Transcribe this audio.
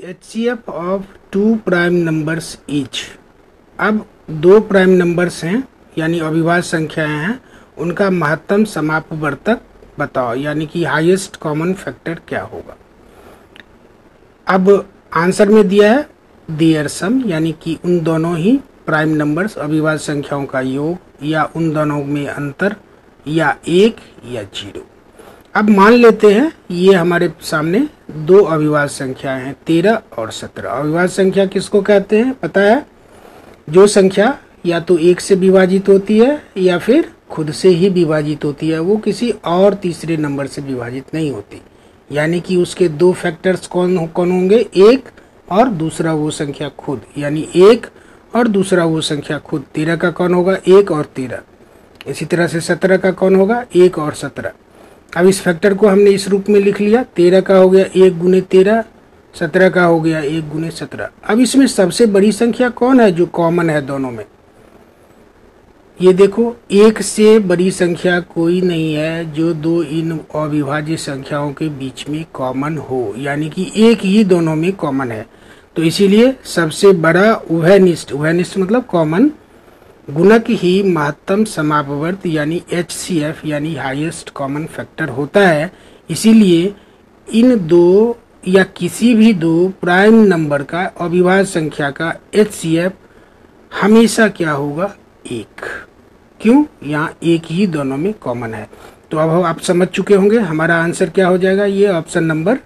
HCF of two prime numbers each. अब दो prime numbers हैं यानी अविभाज्य संख्याएं हैं, उनका महत्तम समापवर्तक बताओ, यानी कि हाईएस्ट कॉमन फैक्टर क्या होगा। अब आंसर में दिया है देयर सम, यानी कि उन दोनों ही प्राइम नंबर्स अविभाज्य संख्याओं का योग या उन दोनों में अंतर या 1 या 0। अब मान लेते हैं ये हमारे सामने दो अविभाज्य संख्याएं हैं 13 और 17। अविभाज्य संख्या किसको कहते हैं पता है? जो संख्या या तो 1 से विभाजित होती है या फिर खुद से ही विभाजित होती है, वो किसी और तीसरे नंबर से विभाजित नहीं होती, यानी कि उसके दो फैक्टर्स कौन होंगे? एक और दूसरा वो संख्या खुद, यानी एक और दूसरा वो संख्या खुद। 13 का कौन होगा? 1 और 13। इसी तरह से 17 का कौन होगा? 1 और 17। अब इस फैक्टर को हमने इस रूप में लिख लिया, 13 का हो गया 1 गुने 13, 17 का हो गया 1 गुने 17। अब इसमें सबसे बड़ी संख्या कौन है जो कॉमन है दोनों में? ये देखो, 1 से बड़ी संख्या कोई नहीं है जो दो इन अविभाज्य संख्याओं के बीच में कॉमन हो, यानी कि एक ही दोनों में कॉमन है। तो इसीलिए सबसे बड़ा उभयनिष्ठ मतलब कॉमन गुणक ही महत्तम समापवर्त यानी HCF यानी हाईएस्ट कॉमन फैक्टर होता है। इसीलिए इन दो या किसी भी दो प्राइम नंबर का अविभाज्य संख्या का HCF हमेशा क्या होगा? 1। क्यों? यहाँ एक ही दोनों में कॉमन है। तो अब आप समझ चुके होंगे हमारा आंसर क्या हो जाएगा। ये ऑप्शन नंबर